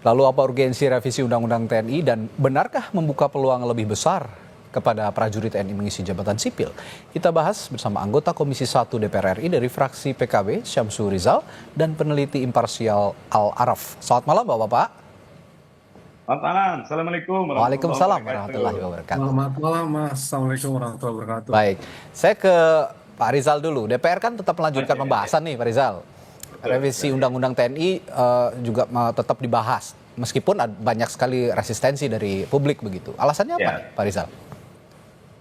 Lalu apa urgensi revisi Undang-Undang TNI dan benarkah membuka peluang lebih besar kepada prajurit TNI mengisi jabatan sipil? Kita bahas bersama anggota Komisi 1 DPR RI dari fraksi PKB, Syamsu Rizal, dan peneliti imparsial Al-Araf. Selamat malam Bapak-Bapak. Selamat malam, Assalamualaikum Waalaikumsalam warahmatullahi wabarakatuh. Selamat malam Mas, Assalamualaikum warahmatullahi wabarakatuh. Baik, saya ke Pak Rizal dulu. DPR kan tetap melanjutkan pembahasan nih Pak Rizal. Revisi Undang-Undang TNI juga tetap dibahas, meskipun banyak sekali resistensi dari publik begitu. Alasannya apa nih, Pak Rizal?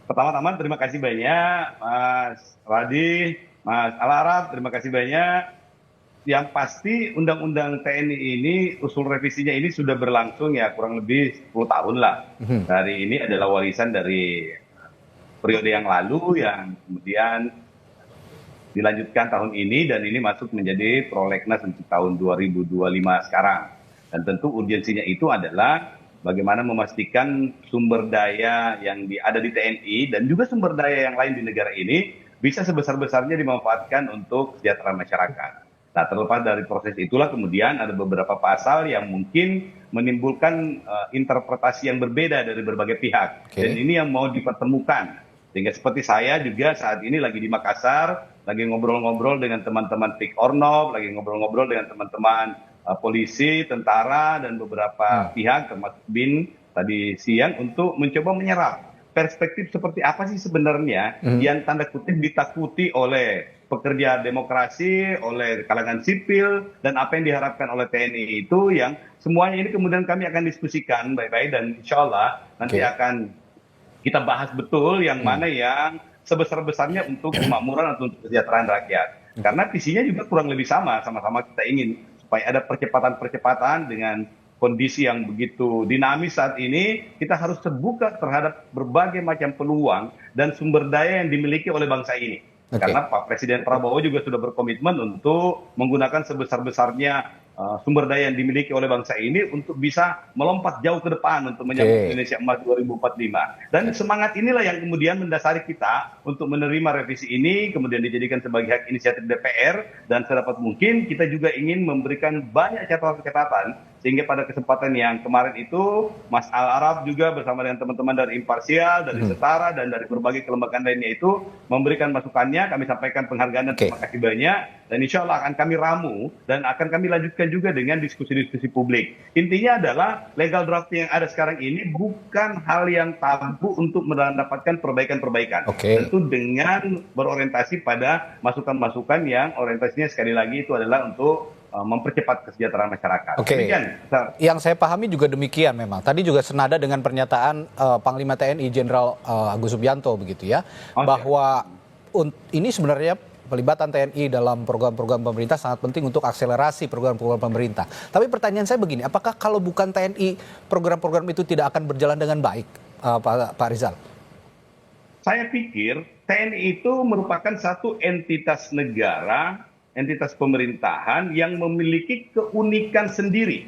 Pertama-tama terima kasih banyak Mas Radi, Mas Al-Araf, terima kasih banyak. Yang pasti Undang-Undang TNI ini, usul revisinya ini sudah berlangsung ya kurang lebih 10 tahun lah. Dari ini adalah warisan dari periode yang lalu yang kemudian dilanjutkan tahun ini dan ini masuk menjadi prolegnas untuk tahun 2025 sekarang. Dan tentu urgensinya itu adalah bagaimana memastikan sumber daya yang ada di TNI dan juga sumber daya yang lain di negara ini bisa sebesar-besarnya dimanfaatkan untuk kesejahteraan masyarakat. Nah, terlepas dari proses itulah kemudian ada beberapa pasal yang mungkin menimbulkan interpretasi yang berbeda dari berbagai pihak. Dan ini yang mau dipertemukan. Sehingga seperti saya juga saat ini lagi di Makassar, lagi ngobrol-ngobrol dengan teman-teman PIK Ornob, lagi ngobrol-ngobrol dengan teman-teman polisi, tentara, dan beberapa pihak termasuk BIN tadi siang untuk mencoba menyerap perspektif seperti apa sih sebenarnya yang tanda kutip ditakuti oleh pekerja demokrasi, oleh kalangan sipil, dan apa yang diharapkan oleh TNI itu yang semuanya ini kemudian kami akan diskusikan baik-baik dan insya Allah nanti akan kita bahas betul yang mana yang sebesar-besarnya untuk kemakmuran atau untuk kesejahteraan rakyat. Karena visinya juga kurang lebih sama-sama kita ingin supaya ada percepatan-percepatan dengan kondisi yang begitu dinamis saat ini, kita harus terbuka terhadap berbagai macam peluang dan sumber daya yang dimiliki oleh bangsa ini. Karena Pak Presiden Prabowo juga sudah berkomitmen untuk menggunakan sebesar-besarnya sumber daya yang dimiliki oleh bangsa ini untuk bisa melompat jauh ke depan untuk menyambut Indonesia Emas 2045. Dan semangat inilah yang kemudian mendasari kita untuk menerima revisi ini, kemudian dijadikan sebagai hak inisiatif DPR, dan sedapat mungkin kita juga ingin memberikan banyak catatan-catatan, sehingga pada kesempatan yang kemarin itu, Mas Al-Araf juga bersama dengan teman-teman dari Imparsial, dari Setara, dan dari berbagai kelembagaan lainnya itu memberikan masukannya, kami sampaikan penghargaan dan terima kasih banyak, dan insya Allah akan kami ramu, dan akan kami lanjutkan juga dengan diskusi-diskusi publik. Intinya adalah legal draft yang ada sekarang ini bukan hal yang tabu untuk mendapatkan perbaikan-perbaikan. Tentu dengan berorientasi pada masukan-masukan yang orientasinya sekali lagi itu adalah untuk mempercepat kesejahteraan masyarakat. Demikian. Yang saya pahami juga demikian memang. Tadi juga senada dengan pernyataan Panglima TNI Jenderal Agus Subianto begitu ya, bahwa ini sebenarnya pelibatan TNI dalam program-program pemerintah sangat penting untuk akselerasi program-program pemerintah. Tapi pertanyaan saya begini, apakah kalau bukan TNI program-program itu tidak akan berjalan dengan baik, Pak Rizal? Saya pikir TNI itu merupakan satu entitas negara, entitas pemerintahan yang memiliki keunikan sendiri.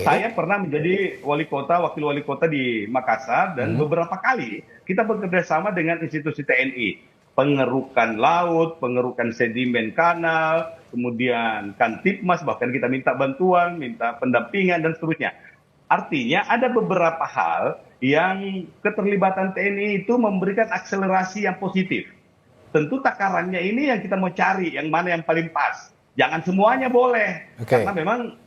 Saya pernah menjadi wali kota, wakil wali kota di Makassar, dan beberapa kali kita bekerja sama dengan institusi TNI. Pengerukan laut, pengerukan sedimen kanal, kemudian Kantipmas, bahkan kita minta bantuan, minta pendampingan, dan seterusnya. Artinya ada beberapa hal yang keterlibatan TNI itu memberikan akselerasi yang positif. Tentu takarannya ini yang kita mau cari, yang mana yang paling pas. Jangan semuanya boleh, karena memang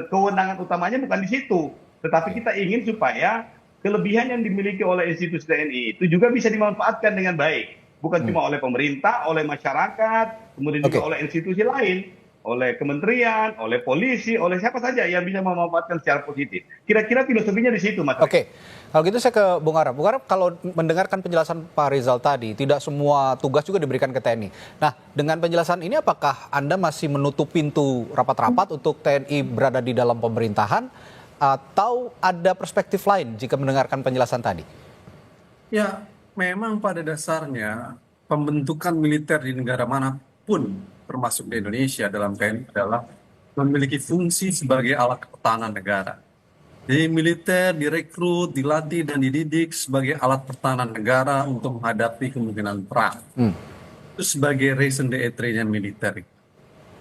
kewenangan utamanya bukan di situ. Tetapi kita ingin supaya kelebihan yang dimiliki oleh institusi TNI itu juga bisa dimanfaatkan dengan baik. Bukan cuma oleh pemerintah, oleh masyarakat, kemudian juga oleh institusi lain, oleh kementerian, oleh polisi, oleh siapa saja yang bisa memanfaatkan secara positif. Kira-kira filosofinya di situ, Mas. Kalau gitu saya ke Bung Araf. Bung Araf, kalau mendengarkan penjelasan Pak Rizal tadi, tidak semua tugas juga diberikan ke TNI. Nah, dengan penjelasan ini apakah Anda masih menutup pintu rapat-rapat untuk TNI berada di dalam pemerintahan? Atau ada perspektif lain jika mendengarkan penjelasan tadi? Ya, memang pada dasarnya pembentukan militer di negara manapun, termasuk di Indonesia dalam TNI adalah memiliki fungsi sebagai alat pertahanan negara. Jadi militer direkrut, dilatih, dan dididik sebagai alat pertahanan negara untuk menghadapi kemungkinan perang. Itu sebagai raison d'être-nya militer.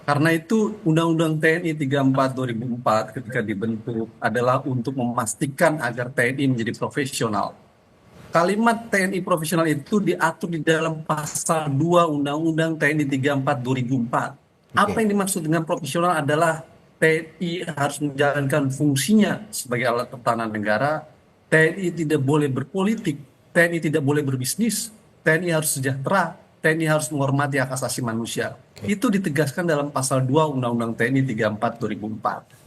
Karena itu Undang-Undang TNI 34 2004 ketika dibentuk adalah untuk memastikan agar TNI menjadi profesional. Kalimat TNI profesional itu diatur di dalam pasal 2 Undang-Undang TNI 34 2004. Apa Oke. yang dimaksud dengan profesional adalah TNI harus menjalankan fungsinya sebagai alat pertahanan negara, TNI tidak boleh berpolitik, TNI tidak boleh berbisnis, TNI harus sejahtera, TNI harus menghormati hak asasi manusia. Itu ditegaskan dalam pasal 2 Undang-Undang TNI 34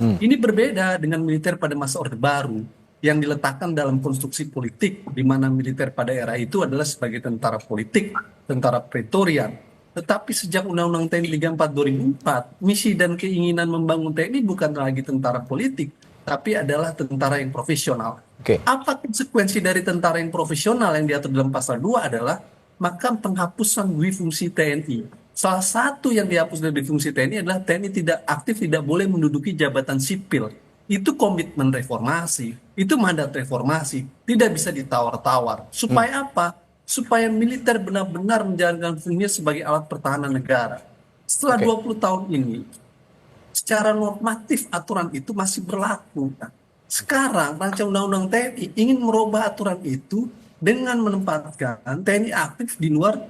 2004. Ini berbeda dengan militer pada masa Orde Baru yang diletakkan dalam konstruksi politik, di mana militer pada era itu adalah sebagai tentara politik, tentara pretorian. Tetapi sejak Undang-Undang TNI 34 2004, misi dan keinginan membangun TNI bukan lagi tentara politik, tapi adalah tentara yang profesional. Oke. Apa konsekuensi dari tentara yang profesional yang diatur dalam pasal 2 adalah maka penghapusan dui fungsi TNI. Salah satu yang dihapus dari fungsi TNI adalah TNI tidak aktif, tidak boleh menduduki jabatan sipil. Itu komitmen reformasi, itu mandat reformasi, tidak bisa ditawar-tawar. Supaya apa? Supaya militer benar-benar menjalankan fungsinya sebagai alat pertahanan negara. Setelah Oke. 20 tahun ini, secara normatif aturan itu masih berlaku. Nah, sekarang rancangan undang-undang TNI ingin merubah aturan itu dengan menempatkan TNI aktif di luar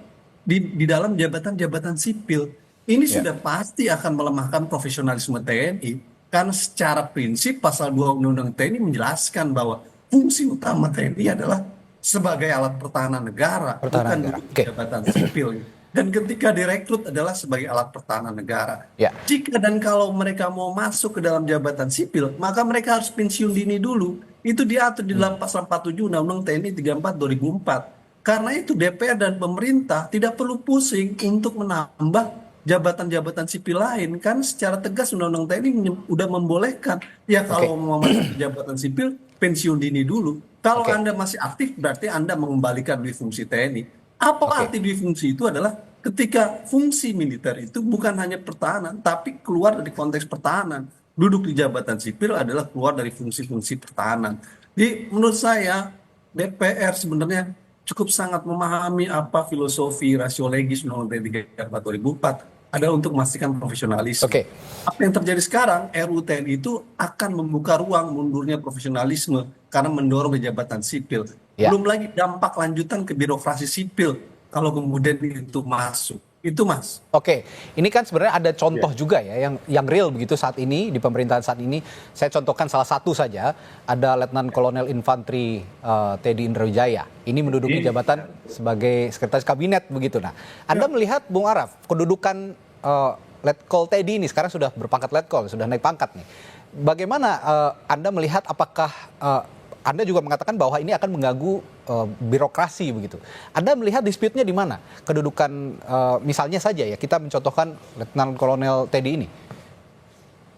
di dalam jabatan-jabatan sipil. Ini Ya. sudah pasti akan melemahkan profesionalisme TNI karena secara prinsip pasal 2 Undang-Undang TNI menjelaskan bahwa fungsi utama TNI adalah sebagai alat pertahanan negara, Pertahanan bukan negara. duduk di Oke. jabatan sipil. Dan ketika direkrut adalah sebagai alat pertahanan negara. Ya. Jika dan kalau mereka mau masuk ke dalam jabatan sipil, maka mereka harus pensiun dini dulu. Itu diatur di dalam pasal 47 Undang-Undang TNI 34 2004. Karena itu DPR dan pemerintah tidak perlu pusing untuk menambah jabatan-jabatan sipil lain. Kan secara tegas Undang-Undang TNI udah membolehkan. Ya kalau Oke. mau masuk ke jabatan sipil, pensiun dini dulu. Kalau Oke. Anda masih aktif, berarti Anda mengembalikan dui fungsi TNI. Apa Oke. arti dui fungsi itu adalah ketika fungsi militer itu bukan hanya pertahanan, tapi keluar dari konteks pertahanan. Duduk di jabatan sipil adalah keluar dari fungsi-fungsi pertahanan. Jadi menurut saya DPR sebenarnya cukup sangat memahami apa filosofi rasiologis Undang-Undang 34 2004 adalah untuk memastikan profesionalisme. Oke. Apa yang terjadi sekarang, RUU TNI itu akan membuka ruang mundurnya profesionalisme karena mendorong ke jabatan sipil. Ya. Belum lagi dampak lanjutan ke birokrasi sipil kalau kemudian itu masuk. Itu Mas. Oke, ini kan sebenarnya ada contoh juga ya yang real begitu saat ini di pemerintahan saat ini. Saya contohkan salah satu saja, ada Letnan Kolonel Infantri Teddy Indrawijaya. Ini menduduki jabatan sebagai sekretaris kabinet begitu. Nah, Anda melihat Bung Araf, kedudukan Letkol Teddy ini sekarang sudah berpangkat Letkol, sudah naik pangkat nih. Bagaimana Anda melihat apakah Anda juga mengatakan bahwa ini akan mengganggu birokrasi begitu. Anda melihat dispute-nya di mana? Kedudukan misalnya saja ya, kita mencontohkan Letnan Kolonel Teddy ini.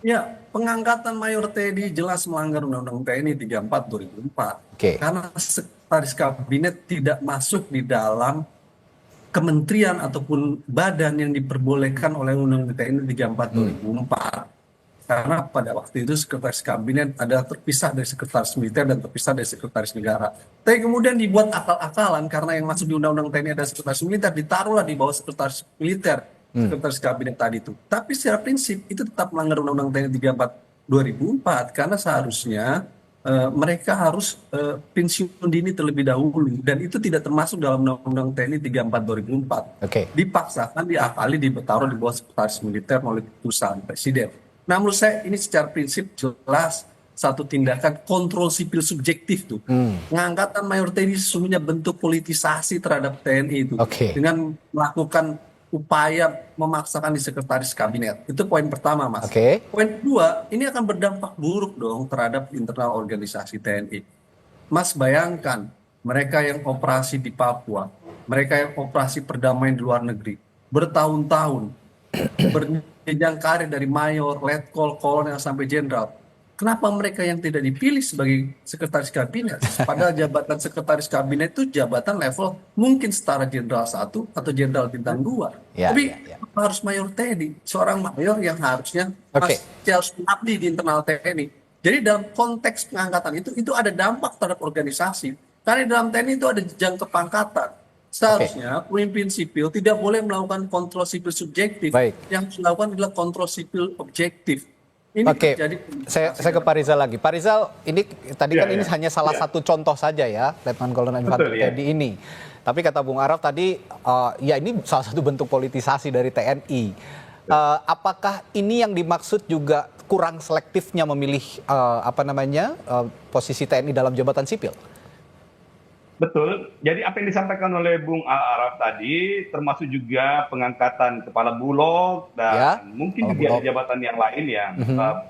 Ya, pengangkatan Mayor Teddy jelas melanggar Undang-Undang TNI 34 2004. Oke. Karena sekretaris kabinet tidak masuk di dalam kementerian ataupun badan yang diperbolehkan oleh Undang-Undang TNI 34 2004. Karena pada waktu itu sekretaris kabinet adalah terpisah dari sekretaris militer dan terpisah dari sekretaris negara. Tapi kemudian dibuat akal-akalan karena yang masuk di Undang-Undang TNI ada sekretaris militer, ditaruhlah di bawah sekretaris militer, sekretaris kabinet tadi itu. Tapi secara prinsip itu tetap melanggar Undang-Undang TNI 34 2004 karena seharusnya mereka harus pensiun dini terlebih dahulu dan itu tidak termasuk dalam Undang-Undang TNI 34 2004. Oke. Dipaksakan diakali ditaruh di bawah sekretaris militer melalui keputusan presiden. Nah, menurut saya ini secara prinsip jelas satu tindakan kontrol sipil subjektif tuh. Pengangkatan Mayor Teddy sesungguhnya bentuk politisasi terhadap TNI itu. Oke. Dengan melakukan upaya memaksakan di sekretaris kabinet. Itu poin pertama, Mas. Oke. Poin kedua, ini akan berdampak buruk dong terhadap internal organisasi TNI. Mas bayangkan, mereka yang operasi di Papua, mereka yang operasi perdamaian di luar negeri, bertahun-tahun, berjenjang karir dari mayor, letkol, kolonel, sampai jenderal. Kenapa mereka yang tidak dipilih sebagai sekretaris kabinet? Padahal jabatan sekretaris kabinet itu jabatan level mungkin setara jenderal 1 atau jenderal bintang 2. Ya, Tapi ya, ya. harus Mayor Teddy, seorang mayor yang harusnya Oke. masih harus mengabdi di internal TNI. Jadi dalam konteks pengangkatan itu ada dampak terhadap organisasi. Karena di dalam TNI itu ada jenjang kepangkatan. Seharusnya pemimpin sipil tidak boleh melakukan kontrol sipil subjektif. Baik. Yang dilakukan adalah kontrol sipil objektif. Ini Oke, terjadi. saya ke Pak Rizal lagi. Pak Rizal, ini tadi Ya, kan ini ya. hanya salah Ya. satu contoh saja ya, Letnan Kolonel Infanteri Betul, ya. TNI ini. Tapi kata Bung Araf tadi, ya ini salah satu bentuk politisasi dari TNI. Apakah ini yang dimaksud juga kurang selektifnya memilih posisi TNI dalam jabatan sipil? Betul. Jadi apa yang disampaikan oleh Bung Araf tadi, termasuk juga pengangkatan kepala bulog dan Ya, mungkin kepala juga bulog. jabatan yang lain yang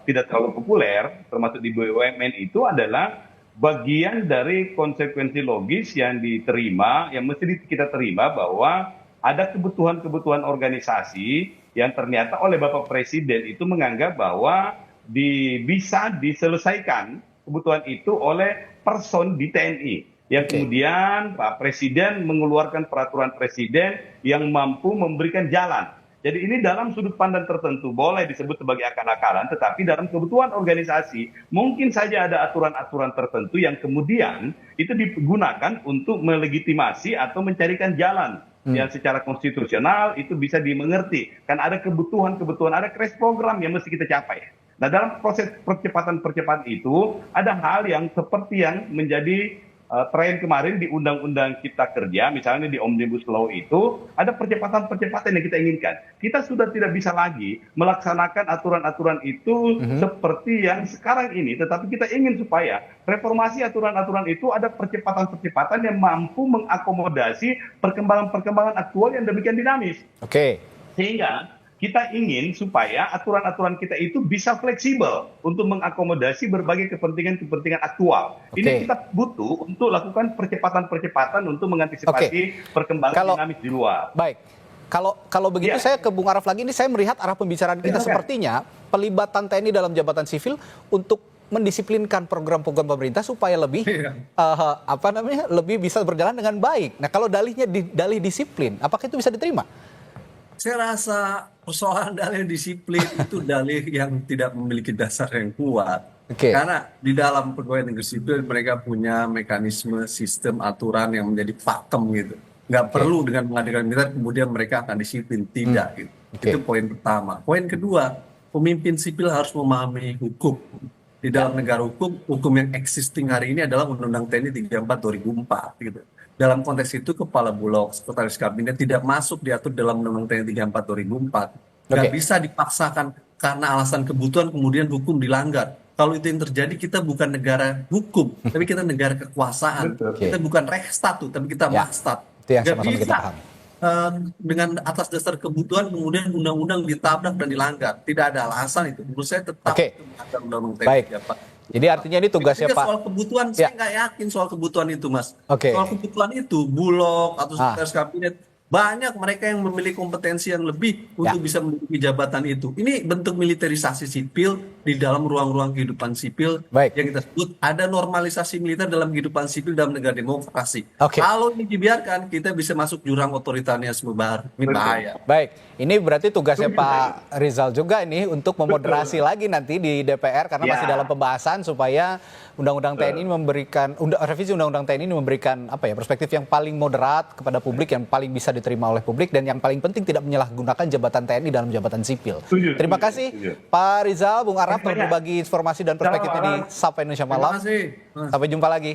tidak terlalu populer, termasuk di BUMN itu adalah bagian dari konsekuensi logis yang diterima, yang mesti kita terima bahwa ada kebutuhan-kebutuhan organisasi yang ternyata oleh Bapak Presiden itu menganggap bahwa bisa diselesaikan kebutuhan itu oleh person di TNI. Yang kemudian Pak Presiden mengeluarkan peraturan Presiden yang mampu memberikan jalan. Jadi ini dalam sudut pandang tertentu boleh disebut sebagai akal-akalan, tetapi dalam kebutuhan organisasi mungkin saja ada aturan-aturan tertentu yang kemudian itu digunakan untuk melegitimasi atau mencarikan jalan yang secara konstitusional itu bisa dimengerti. Kan ada kebutuhan-kebutuhan, ada crash program yang mesti kita capai. Nah dalam proses percepatan-percepatan itu ada hal yang seperti yang menjadi tren kemarin di Undang-Undang Cipta Kerja, misalnya di Omnibus Law itu, ada percepatan-percepatan yang kita inginkan. Kita sudah tidak bisa lagi melaksanakan aturan-aturan itu seperti yang sekarang ini, tetapi kita ingin supaya reformasi aturan-aturan itu ada percepatan-percepatan yang mampu mengakomodasi perkembangan-perkembangan aktual yang demikian dinamis. Sehingga kita ingin supaya aturan-aturan kita itu bisa fleksibel untuk mengakomodasi berbagai kepentingan-kepentingan aktual. Ini kita butuh untuk lakukan percepatan-percepatan untuk mengantisipasi perkembangan dinamis di luar. Baik, kalau begitu saya ke Bung Araf lagi, ini saya melihat arah pembicaraan kita sepertinya pelibatan TNI dalam jabatan sipil untuk mendisiplinkan program-program pemerintah supaya lebih lebih bisa berjalan dengan baik. Nah, kalau dalihnya dalih disiplin, apakah itu bisa diterima? Saya rasa persoalan dalih disiplin itu dalih yang tidak memiliki dasar yang kuat. Karena di dalam pegawai negeri sipil mereka punya mekanisme sistem aturan yang menjadi pakem gitu. Nggak perlu dengan mengadakan militer kemudian mereka akan disiplin. Tidak gitu. Itu poin pertama. Poin kedua, pemimpin sipil harus memahami hukum. Di dalam negara hukum, hukum yang existing hari ini adalah Undang-Undang TNI 34 2004 gitu. Dalam konteks itu kepala bulog, sekretaris kabinet tidak masuk diatur dalam Undang-Undang TNI 34 2004. Nggak bisa dipaksakan karena alasan kebutuhan kemudian hukum dilanggar. Kalau itu yang terjadi kita bukan negara hukum, tapi kita negara kekuasaan. Kita bukan Reichsstaat, tapi kita Machtstaat. Nggak bisa dengan atas dasar kebutuhan kemudian undang-undang ditabrak dan dilanggar. Tidak ada alasan itu. Menurut saya tetap ada Undang-Undang TNI 34. Jadi artinya ini tugasnya Pak. Soal kebutuhan, saya nggak yakin soal kebutuhan itu, Mas. Soal kebutuhan itu, Bulog atau sekretaris kabinet, banyak mereka yang memiliki kompetensi yang lebih untuk bisa menduduki jabatan itu. Ini bentuk militerisasi sipil di dalam ruang-ruang kehidupan sipil yang kita sebut ada normalisasi militer dalam kehidupan sipil dalam negara demokrasi. Kalau ini dibiarkan, kita bisa masuk jurang otoritarianisme baru. Ini bahaya. Baik, ini berarti tugasnya Pak Rizal juga ini untuk memoderasi lagi nanti di DPR karena masih dalam pembahasan supaya Undang-Undang TNI ini memberikan revisi Undang-Undang TNI ini memberikan perspektif yang paling moderat kepada publik, yang paling bisa diterima oleh publik, dan yang paling penting tidak menyalahgunakan jabatan TNI dalam jabatan sipil. Terima kasih Pak Rizal, Bung Araf telah berbagi informasi dan perspektif ini. Sapa Indonesia Malam. Sampai jumpa lagi.